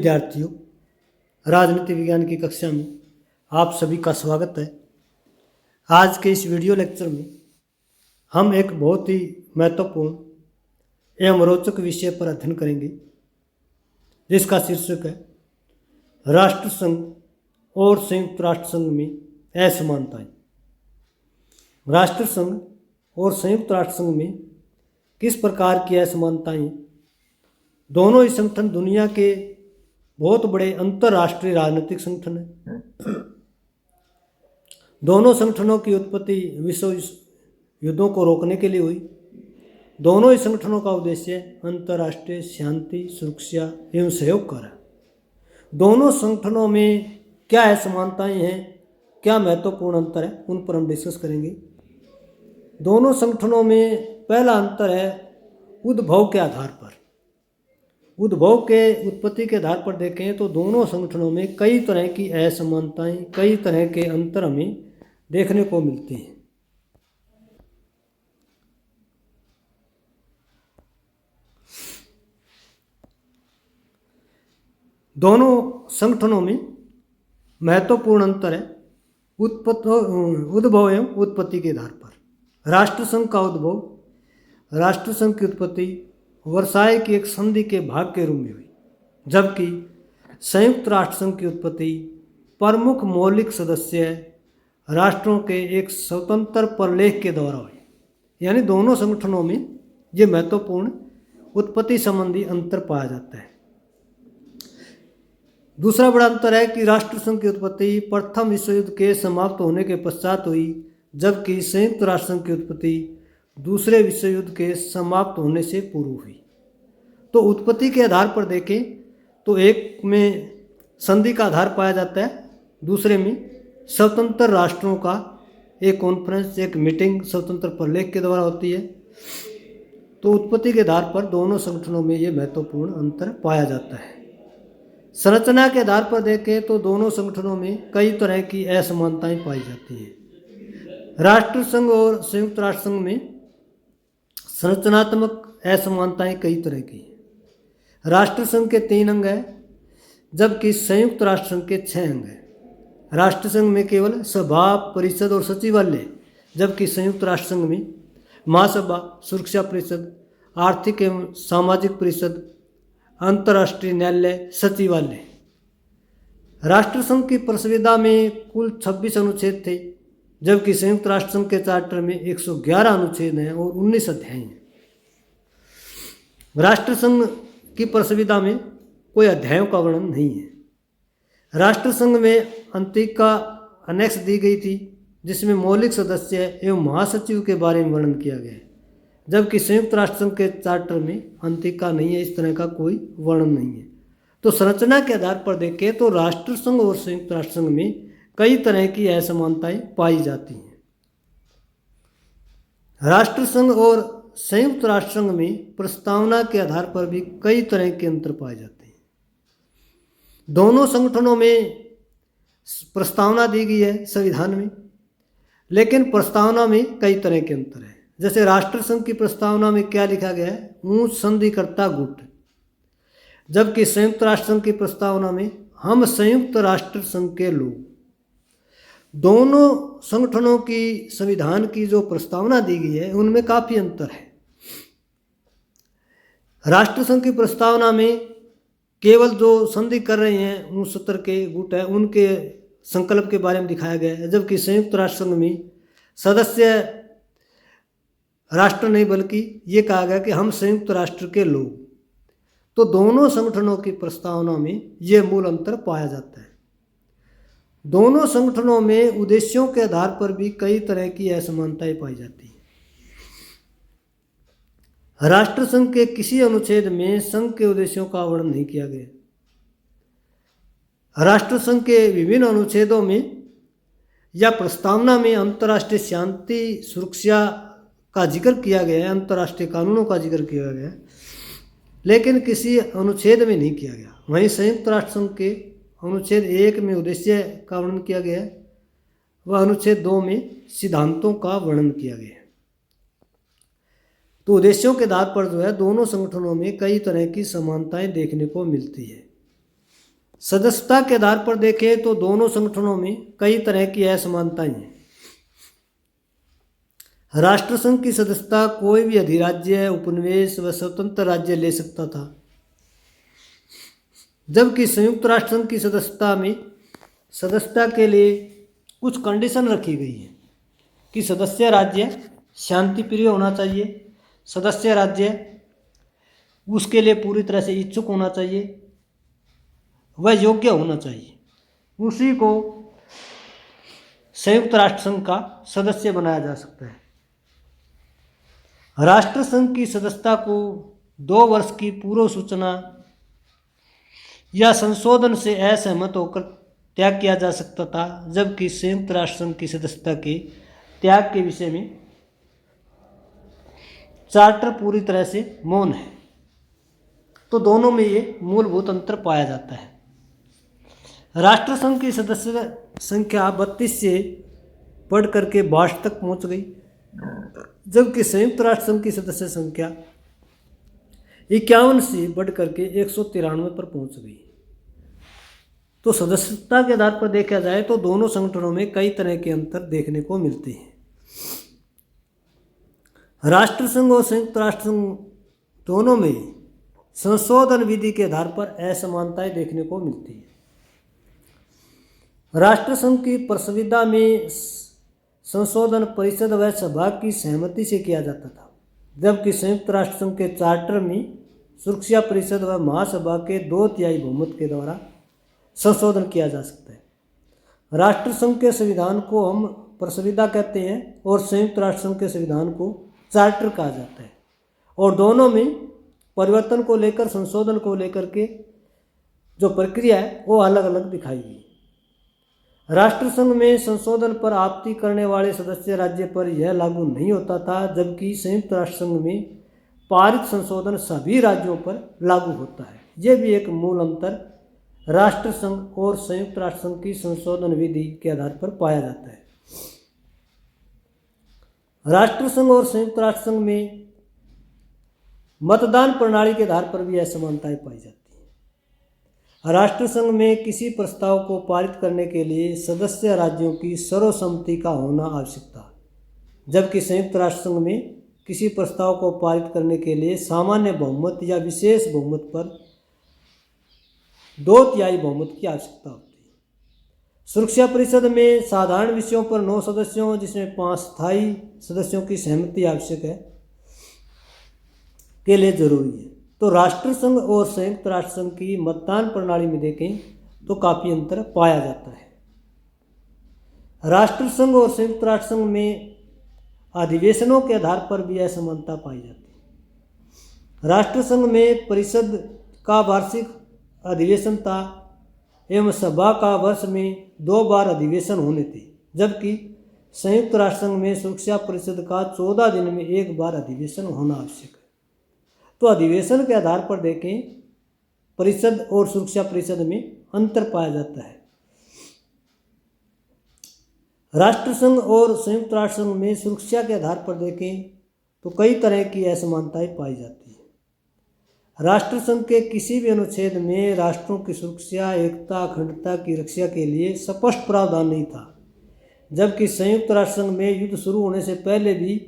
विद्यार्थियों, राजनीति विज्ञान की कक्षा में आप सभी का स्वागत है। आज के इस वीडियो लेक्चर में हम एक बहुत ही महत्वपूर्ण एवं रोचक विषय पर अध्ययन करेंगे, जिसका शीर्षक है राष्ट्र संघ और संयुक्त राष्ट्र संघ में असमानताएं। राष्ट्र संघ और संयुक्त राष्ट्र संघ में किस प्रकार की असमानताएं? दोनों ही संगठन दुनिया के बहुत बड़े अंतर्राष्ट्रीय राजनीतिक संगठन हैं। दोनों संगठनों की उत्पत्ति विश्व युद्धों को रोकने के लिए हुई। दोनों ही संगठनों का उद्देश्य अंतर्राष्ट्रीय शांति, सुरक्षा एवं सहयोग का है। दोनों संगठनों में क्या असमानताएं हैं, क्या महत्वपूर्ण अंतर है, उन पर हम डिस्कस करेंगे। दोनों संगठनों में पहला अंतर है उद्भव के आधार पर। उद्भव के उत्पत्ति के आधार पर देखें तो दोनों संगठनों में कई तरह की असमानताएं, कई तरह के अंतर हमें देखने को मिलते हैं। दोनों संगठनों में महत्वपूर्ण अंतर है उद्भव एवं उत्पत्ति के आधार पर। राष्ट्र संघ का उद्भव, राष्ट्र संघ की उत्पत्ति वर्साय की एक संधि के भाग के रूप में हुई, जबकि संयुक्त राष्ट्र संघ की उत्पत्ति प्रमुख मौलिक सदस्य राष्ट्रों के एक स्वतंत्र प्रलेख के द्वारा हुई। यानी दोनों संगठनों में ये महत्वपूर्ण उत्पत्ति संबंधी अंतर पाया जाता है। दूसरा बड़ा अंतर है कि राष्ट्र संघ की उत्पत्ति प्रथम विश्व युद्ध के समाप्त होने के पश्चात हुई, जबकि संयुक्त राष्ट्र संघ की उत्पत्ति दूसरे विश्व युद्ध के समाप्त होने से पूर्व हुई। तो उत्पत्ति के आधार पर देखें तो एक में संधि का आधार पाया जाता है, दूसरे में स्वतंत्र राष्ट्रों का एक कॉन्फ्रेंस, एक मीटिंग स्वतंत्र प्रलेख के द्वारा होती है। तो उत्पत्ति के आधार पर दोनों संगठनों में ये महत्वपूर्ण अंतर पाया जाता है। संरचना के आधार पर देखें तो दोनों संगठनों में कई तरह की असमानताएं पाई जाती हैं। राष्ट्र संघ और संयुक्त राष्ट्र संघ में संरचनात्मक असमानताएं कई तरह की हैं। राष्ट्र संघ के 3 अंग हैं, जबकि संयुक्त राष्ट्र संघ के 6 अंग हैं। राष्ट्र संघ में केवल सभा, परिषद और सचिवालय, जबकि संयुक्त राष्ट्र संघ में महासभा, सुरक्षा परिषद, आर्थिक एवं सामाजिक परिषद, अंतर्राष्ट्रीय न्यायालय, सचिवालय। राष्ट्र संघ की प्रस्तावना में कुल 26 अनुच्छेद थे, जबकि संयुक्त राष्ट्र संघ के चार्टर में 111 अनुच्छेद हैं और 19 अध्याय हैं। राष्ट्र संघ की प्रस्तावना में कोई अध्यायों का वर्णन नहीं है। राष्ट्र संघ में अंतिका अनेक्स दी गई थी, जिसमें मौलिक सदस्य एवं महासचिव के बारे में वर्णन किया गया है, जबकि संयुक्त राष्ट्र संघ के चार्टर में अंतिका नहीं है, इस तरह का कोई वर्णन नहीं है। तो संरचना के आधार पर देखें तो राष्ट्र संघ और संयुक्त राष्ट्र संघ में कई तरह की असमानताएं पाई जाती हैं। राष्ट्र संघ और संयुक्त राष्ट्र संघ में प्रस्तावना के आधार पर भी कई तरह के अंतर पाए जाते हैं। दोनों संगठनों में प्रस्तावना दी गई है संविधान में, लेकिन प्रस्तावना में कई तरह के अंतर हैं। जैसे राष्ट्र संघ की प्रस्तावना में क्या लिखा गया है, ऊंच संधिकर्ता गुट, जबकि संयुक्त राष्ट्र संघ की प्रस्तावना में हम संयुक्त राष्ट्र संघ के लोग। दोनों संगठनों की संविधान की जो प्रस्तावना दी गई है उनमें काफी अंतर है। राष्ट्र संघ की प्रस्तावना में केवल जो संधि कर रहे हैं उन 70 के गुट है, उनके संकल्प के बारे में दिखाया गया है, जबकि संयुक्त राष्ट्र संघ में सदस्य राष्ट्र नहीं बल्कि ये कहा गया कि हम संयुक्त राष्ट्र के लोग। तो दोनों संगठनों की प्रस्तावना में ये मूल अंतर पाया जाता है। दोनों संगठनों में उद्देश्यों के आधार पर भी कई तरह की असमानताएं पाई जाती हैं। राष्ट्र संघ के किसी अनुच्छेद में संघ के उद्देश्यों का वर्णन नहीं किया गया। राष्ट्र संघ के विभिन्न अनुच्छेदों में या प्रस्तावना में अंतर्राष्ट्रीय शांति, सुरक्षा का जिक्र किया गया है, अंतर्राष्ट्रीय कानूनों का जिक्र किया गया है, लेकिन किसी अनुच्छेद में नहीं किया गया। वहीं संयुक्त राष्ट्र संघ के अनुच्छेद 1 में उद्देश्य का वर्णन किया गया है, वह अनुच्छेद 2 में सिद्धांतों का वर्णन किया गया है। तो उद्देश्यों के आधार पर जो है दोनों संगठनों में कई तरह की समानताएं देखने को मिलती है। सदस्यता के आधार पर देखें तो दोनों संगठनों में कई तरह की असमानताएं हैं। राष्ट्रसंघ की सदस्यता कोई भी अधिराज्य, उपनिवेश व स्वतंत्र राज्य ले सकता था, जबकि संयुक्त राष्ट्र संघ की सदस्यता के लिए कुछ कंडीशन रखी गई है कि सदस्य राज्य शांति प्रिय होना चाहिए, सदस्य राज्य उसके लिए पूरी तरह से इच्छुक होना चाहिए, वह योग्य होना चाहिए, उसी को संयुक्त राष्ट्र संघ का सदस्य बनाया जा सकता है। राष्ट्र संघ की सदस्यता को 2 वर्ष की पूर्व सूचना या संशोधन से असहमत होकर त्याग किया जा सकता था, जबकि संयुक्त राष्ट्र संघ की सदस्यता के त्याग के विषय में चार्टर पूरी तरह से मौन है। तो दोनों में ये मूलभूत अंतर पाया जाता है। राष्ट्र संघ की सदस्य संख्या 32 से बढ़ करके 62 तक पहुंच गई, जबकि संयुक्त राष्ट्र संघ की सदस्य संख्या 51 से बढ़ करके 193 पर पहुंच गई। तो सदस्यता के आधार पर देखा जाए तो दोनों संगठनों में कई तरह के अंतर देखने को मिलते हैं। राष्ट्र संघ और संयुक्त राष्ट्र संघ दोनों में संशोधन विधि के आधार पर असमानताएं देखने को मिलती है। राष्ट्र संघ की प्रसंविधा में संशोधन परिषद व सभा की सहमति से किया जाता था, जबकि संयुक्त राष्ट्र संघ के चार्टर में सुरक्षा परिषद व महासभा के 2/3 बहुमत के द्वारा संशोधन किया जा सकता है। राष्ट्र संघ के संविधान को हम प्रसंविधा कहते हैं और संयुक्त राष्ट्र संघ के संविधान को चार्टर कहा जाता है, और दोनों में परिवर्तन को लेकर, संशोधन को लेकर के जो प्रक्रिया है वो अलग अलग दिखाई गई। राष्ट्र संघ में संशोधन पर आपत्ति करने वाले सदस्य राज्य पर यह लागू नहीं होता था, जबकि संयुक्त राष्ट्र संघ में पारित संशोधन सभी राज्यों पर लागू होता है। यह भी एक मूल अंतर राष्ट्र संघ और संयुक्त राष्ट्र संघ की संशोधन विधि के आधार पर पाया जाता है। राष्ट्र संघ और संयुक्त राष्ट्र संघ में मतदान प्रणाली के आधार पर भी असमानताएं पाई जाती हैं। राष्ट्र संघ में किसी प्रस्ताव को पारित करने के लिए सदस्य राज्यों की सर्वसम्मति का होना आवश्यक था, जबकि संयुक्त राष्ट्र संघ में किसी प्रस्ताव को पारित करने के लिए सामान्य बहुमत या विशेष बहुमत पर 2/3 बहुमत की आवश्यकता होती है। सुरक्षा परिषद में साधारण विषयों पर 9 सदस्यों, जिसमें 5 स्थायी सदस्यों की सहमति आवश्यक है, के लिए जरूरी है। तो राष्ट्र संघ और संयुक्त राष्ट्र संघ की मतदान प्रणाली में देखें तो काफी अंतर पाया जाता है। राष्ट्र संघ और संयुक्त राष्ट्र संघ में अधिवेशनों के आधार पर भी असमानता पाई जाती है। राष्ट्र संघ में परिषद का वार्षिक अधिवेशन था एवं सभा का वर्ष में 2 बार अधिवेशन होने थे, जबकि संयुक्त राष्ट्र संघ में सुरक्षा परिषद का 14 दिन में 1 बार अधिवेशन होना आवश्यक है। तो अधिवेशन के आधार पर देखें परिषद और सुरक्षा परिषद में अंतर पाया जाता है। राष्ट्र संघ और संयुक्त राष्ट्र संघ में सुरक्षा के आधार पर देखें तो कई तरह की असमानताएं पाई जाती हैं। राष्ट्र संघ के किसी भी अनुच्छेद में राष्ट्रों की सुरक्षा, एकता, अखंडता की रक्षा के लिए स्पष्ट प्रावधान नहीं था, जबकि संयुक्त राष्ट्र संघ में युद्ध शुरू होने से पहले भी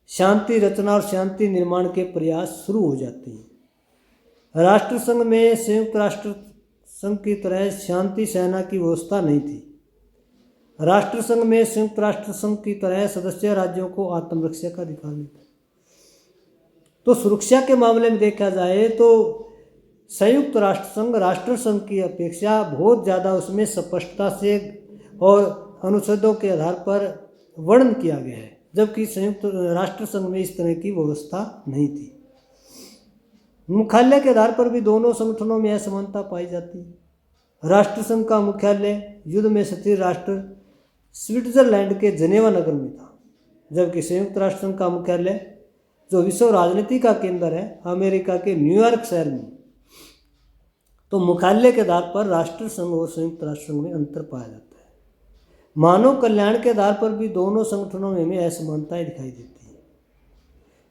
शांति रचना और शांति निर्माण के प्रयास शुरू हो जाते हैं। राष्ट्र संघ में संयुक्त राष्ट्र संघ की तरह शांति सेना की व्यवस्था नहीं थी। राष्ट्र संघ में संयुक्त राष्ट्र संघ की तरह सदस्य राज्यों को आत्मरक्षा का अधिकार नहीं था। तो सुरक्षा के मामले में देखा जाए तो संयुक्त राष्ट्र संघ राष्ट्र संघ की अपेक्षा बहुत ज़्यादा उसमें स्पष्टता से और अनुच्छेदों के आधार पर वर्णन किया गया है, जबकि संयुक्त राष्ट्र संघ में इस तरह की व्यवस्था नहीं थी। मुख्यालय के आधार पर भी दोनों संगठनों में असमानता पाई जाती है। राष्ट्र संघ का मुख्यालय युद्ध में स्थिर राष्ट्र स्विट्जरलैंड के जनेवा नगर में था, जबकि संयुक्त राष्ट्र संघ का मुख्यालय जो विश्व राजनीति का केंद्र है अमेरिका के न्यूयॉर्क शहर में। तो मुख्यालय के आधार पर राष्ट्र संघ और संयुक्त राष्ट्र संघ में अंतर पाया जाता है। मानव कल्याण के आधार पर भी दोनों संगठनों में असमानताएं दिखाई देती हैं।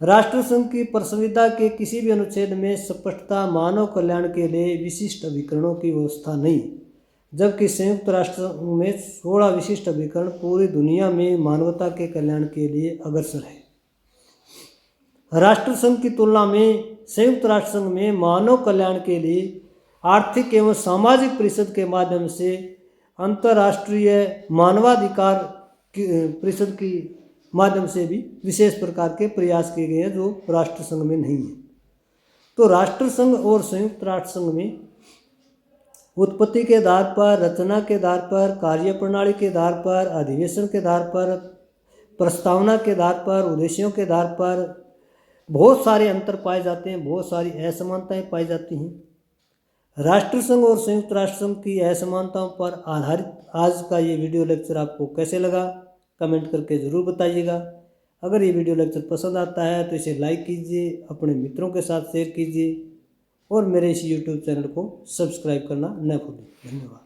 राष्ट्र संघ की प्रसंविधा के किसी भी अनुच्छेद में स्पष्टता मानव कल्याण के लिए विशिष्ट अभिकरणों की व्यवस्था नहीं, जबकि संयुक्त राष्ट्र संघ में 16 विशिष्ट अभिकरण पूरी दुनिया में मानवता के कल्याण के लिए अग्रसर है। राष्ट्र संघ की तुलना में संयुक्त राष्ट्र संघ में मानव कल्याण के लिए आर्थिक एवं सामाजिक परिषद के माध्यम से अंतर्राष्ट्रीय मानवाधिकार परिषद की माध्यम से भी विशेष प्रकार के प्रयास किए गए हैं जो राष्ट्र संघ में नहीं है। तो राष्ट्र संघ और संयुक्त राष्ट्र संघ में उत्पत्ति के आधार पर, रचना के आधार पर, कार्यप्रणाली के आधार पर, अधिवेशन के आधार पर, प्रस्तावना के आधार पर, उद्देश्यों के आधार पर बहुत सारे अंतर पाए जाते हैं, बहुत सारी असमानताएं पाई जाती हैं। राष्ट्र संघ और संयुक्त राष्ट्र संघ की असमानताओं पर आधारित आज का ये वीडियो लेक्चर आपको कैसे लगा कमेंट करके ज़रूर बताइएगा। अगर ये वीडियो लेक्चर पसंद आता है तो इसे लाइक कीजिए, अपने मित्रों के साथ शेयर कीजिए और मेरे इस यूट्यूब चैनल को सब्सक्राइब करना न भूलें। धन्यवाद।